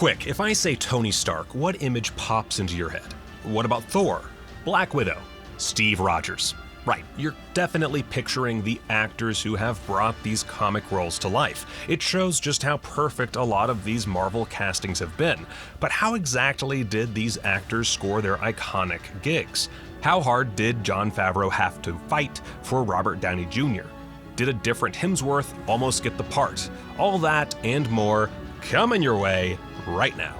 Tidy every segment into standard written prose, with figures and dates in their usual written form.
Quick, if I say Tony Stark, what image pops into your head? What about Thor, Black Widow, Steve Rogers? Right, you're definitely picturing the actors who have brought these comic roles to life. It shows just how perfect a lot of these Marvel castings have been. But how exactly did these actors score their iconic gigs? How hard did Jon Favreau have to fight for Robert Downey Jr.? Did a different Hemsworth almost get the part? All that and more coming your way right now.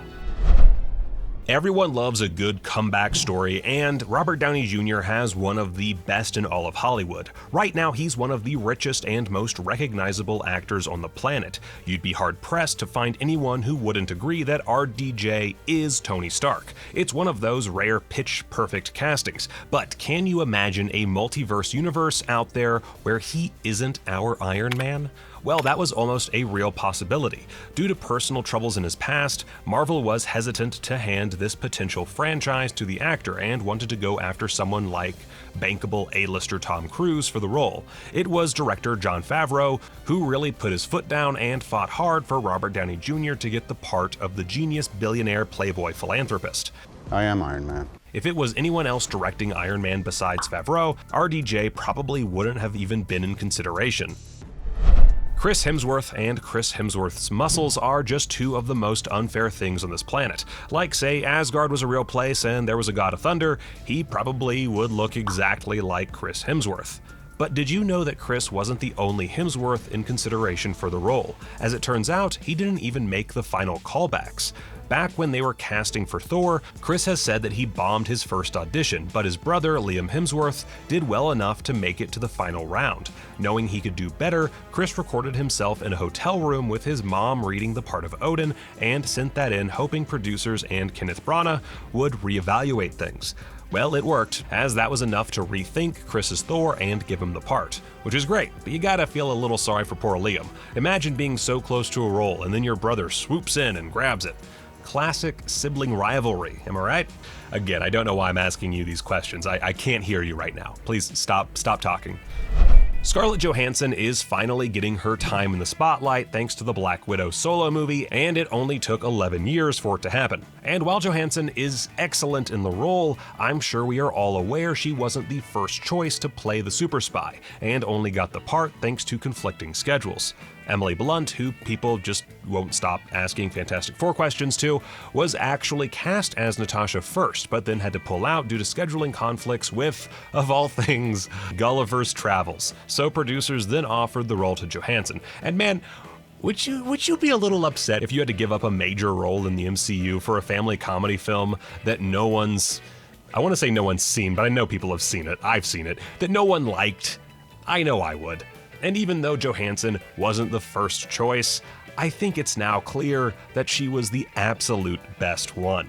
Everyone loves a good comeback story, and Robert Downey Jr. has one of the best in all of Hollywood. Right now, he's one of the richest and most recognizable actors on the planet. You'd be hard-pressed to find anyone who wouldn't agree that RDJ is Tony Stark. It's one of those rare pitch-perfect castings, but can you imagine a multiverse universe out there where he isn't our Iron Man? Well, that was almost a real possibility. Due to personal troubles in his past, Marvel was hesitant to hand this potential franchise to the actor and wanted to go after someone like bankable A-lister Tom Cruise for the role. It was director Jon Favreau who really put his foot down and fought hard for Robert Downey Jr. to get the part of the genius billionaire playboy philanthropist. I am Iron Man. If it was anyone else directing Iron Man besides Favreau, RDJ probably wouldn't have even been in consideration. Chris Hemsworth and Chris Hemsworth's muscles are just two of the most unfair things on this planet. Like, say, Asgard was a real place and there was a god of thunder, he probably would look exactly like Chris Hemsworth. But did you know that Chris wasn't the only Hemsworth in consideration for the role? As it turns out, he didn't even make the final callbacks. Back when they were casting for Thor, Chris has said that he bombed his first audition, but his brother, Liam Hemsworth, did well enough to make it to the final round. Knowing he could do better, Chris recorded himself in a hotel room with his mom reading the part of Odin and sent that in hoping producers and Kenneth Branagh would reevaluate things. Well, it worked, as that was enough to rethink Chris's Thor and give him the part. Which is great, but you gotta feel a little sorry for poor Liam. Imagine being so close to a role and then your brother swoops in and grabs it. Classic sibling rivalry, am I right? Again, I don't know why I'm asking you these questions. I can't hear you right now. Please stop talking. Scarlet Johansson is finally getting her time in the spotlight thanks to the Black Widow solo movie, and it only took 11 years for it to happen. And while Johansson is excellent in the role, I'm sure we are all aware she wasn't the first choice to play the super spy, and only got the part thanks to conflicting schedules. Emily Blunt, who people just won't stop asking Fantastic Four questions to, was actually cast as Natasha first, but then had to pull out due to scheduling conflicts with, of all things, Gulliver's Travels. So producers then offered the role to Johansson. And man, would you be a little upset if you had to give up a major role in the MCU for a family comedy film that no one's, I want to say no one's seen, but I know people have seen it, I've seen it, that no one liked? I know I would. And even though Johansson wasn't the first choice, I think it's now clear that she was the absolute best one.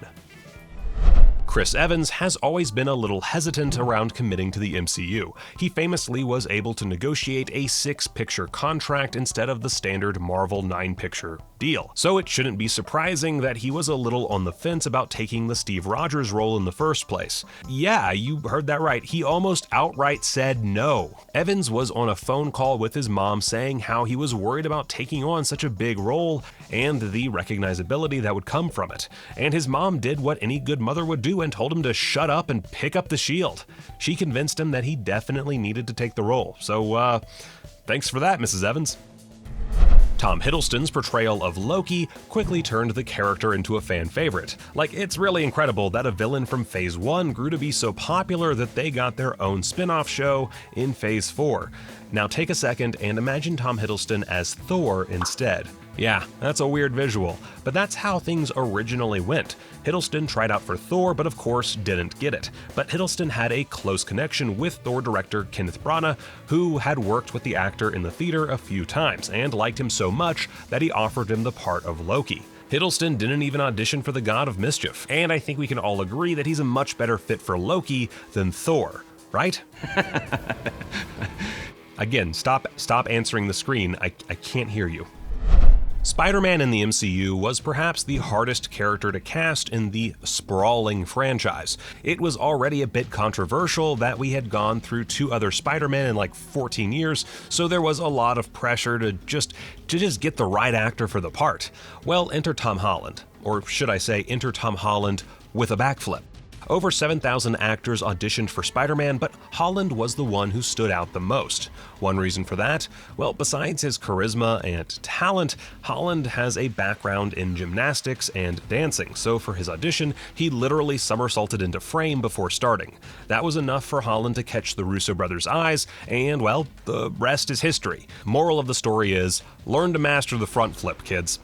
Chris Evans has always been a little hesitant around committing to the MCU. He famously was able to negotiate a 6-picture contract instead of the standard Marvel 9-picture deal. So it shouldn't be surprising that he was a little on the fence about taking the Steve Rogers role in the first place. Yeah, you heard that right. He almost outright said no. Evans was on a phone call with his mom saying how he was worried about taking on such a big role and the recognizability that would come from it. And his mom did what any good mother would do and told him to shut up and pick up the shield. She convinced him that he definitely needed to take the role. So, thanks for that, Mrs. Evans. Tom Hiddleston's portrayal of Loki quickly turned the character into a fan favorite. Like, it's really incredible that a villain from Phase 1 grew to be so popular that they got their own spin-off show in Phase 4. Now take a second and imagine Tom Hiddleston as Thor instead. Yeah, that's a weird visual, but that's how things originally went. Hiddleston tried out for Thor, but of course didn't get it. But Hiddleston had a close connection with Thor director Kenneth Branagh, who had worked with the actor in the theater a few times and liked him so much that he offered him the part of Loki. Hiddleston didn't even audition for the God of Mischief, and I think we can all agree that he's a much better fit for Loki than Thor, right? Again, stop answering the screen. I can't hear you. Spider-Man in the MCU was perhaps the hardest character to cast in the sprawling franchise. It was already a bit controversial that we had gone through 2 other Spider-Man in like 14 years, so there was a lot of pressure to just get the right actor for the part. Well, enter Tom Holland. Or should I say, enter Tom Holland with a backflip. Over 7,000 actors auditioned for Spider-Man, but Holland was the one who stood out the most. One reason for that? Well, besides his charisma and talent, Holland has a background in gymnastics and dancing, so for his audition, he literally somersaulted into frame before starting. That was enough for Holland to catch the Russo brothers' eyes, and well, the rest is history. Moral of the story is, learn to master the front flip, kids.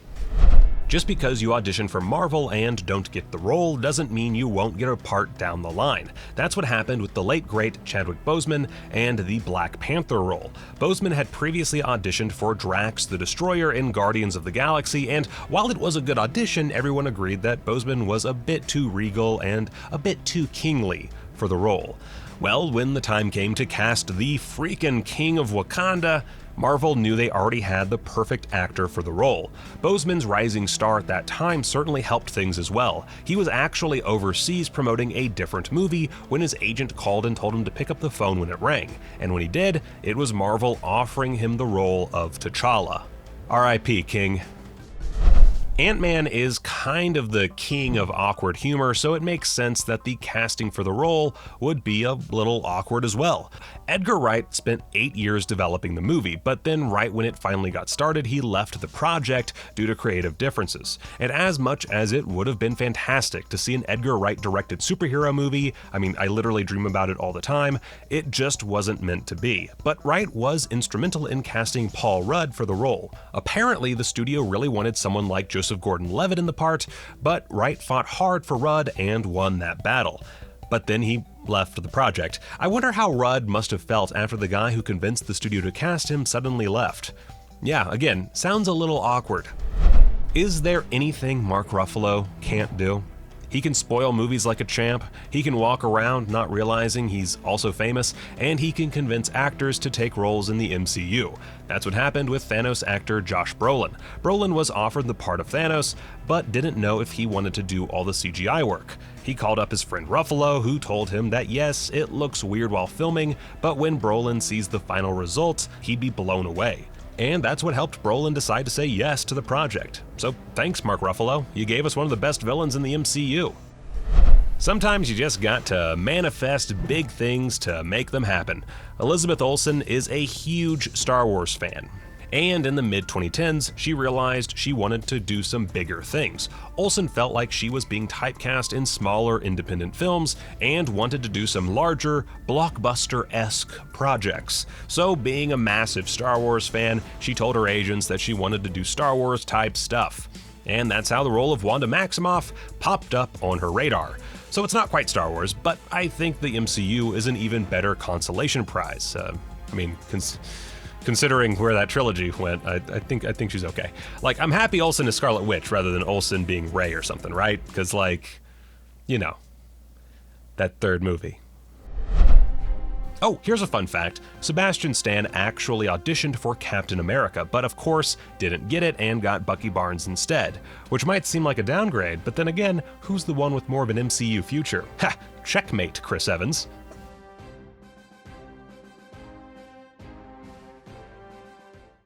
Just because you audition for Marvel and don't get the role doesn't mean you won't get a part down the line. That's what happened with the late great Chadwick Boseman and the Black Panther role. Boseman had previously auditioned for Drax the Destroyer in Guardians of the Galaxy, and while it was a good audition, everyone agreed that Boseman was a bit too regal and a bit too kingly for the role. Well, when the time came to cast the freaking King of Wakanda, Marvel knew they already had the perfect actor for the role. Boseman's rising star at that time certainly helped things as well. He was actually overseas promoting a different movie when his agent called and told him to pick up the phone when it rang. And when he did, it was Marvel offering him the role of T'Challa. R.I.P. King. Ant-Man is kind of the king of awkward humor, so it makes sense that the casting for the role would be a little awkward as well. Edgar Wright spent 8 years developing the movie, but then right when it finally got started, he left the project due to creative differences. And as much as it would have been fantastic to see an Edgar Wright-directed superhero movie, I mean, I literally dream about it all the time, it just wasn't meant to be. But Wright was instrumental in casting Paul Rudd for the role. Apparently, the studio really wanted someone like Joseph Gordon-Levitt in the part, but Wright fought hard for Rudd and won that battle. But then he left the project. I wonder how Rudd must have felt after the guy who convinced the studio to cast him suddenly left. Yeah, again, sounds a little awkward. Is there anything Mark Ruffalo can't do? He can spoil movies like a champ, he can walk around not realizing he's also famous, and he can convince actors to take roles in the MCU. That's what happened with Thanos actor Josh Brolin. Brolin was offered the part of Thanos, but didn't know if he wanted to do all the CGI work. He called up his friend Ruffalo, who told him that yes, it looks weird while filming, but when Brolin sees the final result, he'd be blown away. And that's what helped Brolin decide to say yes to the project. So thanks, Mark Ruffalo. You gave us one of the best villains in the MCU. Sometimes you just got to manifest big things to make them happen. Elizabeth Olsen is a huge Star Wars fan. And in the mid-2010s, she realized she wanted to do some bigger things. Olsen felt like she was being typecast in smaller independent films and wanted to do some larger, blockbuster-esque projects. So being a massive Star Wars fan, she told her agents that she wanted to do Star Wars-type stuff. And that's how the role of Wanda Maximoff popped up on her radar. So it's not quite Star Wars, but I think the MCU is an even better consolation prize. Considering where that trilogy went, I think she's okay. Like, I'm happy Olsen is Scarlet Witch rather than Olsen being Rey or something, right? Because, like, you know, that third movie. Oh, here's a fun fact. Sebastian Stan actually auditioned for Captain America, but of course didn't get it and got Bucky Barnes instead. Which might seem like a downgrade, but then again, who's the one with more of an MCU future? Ha! Checkmate, Chris Evans.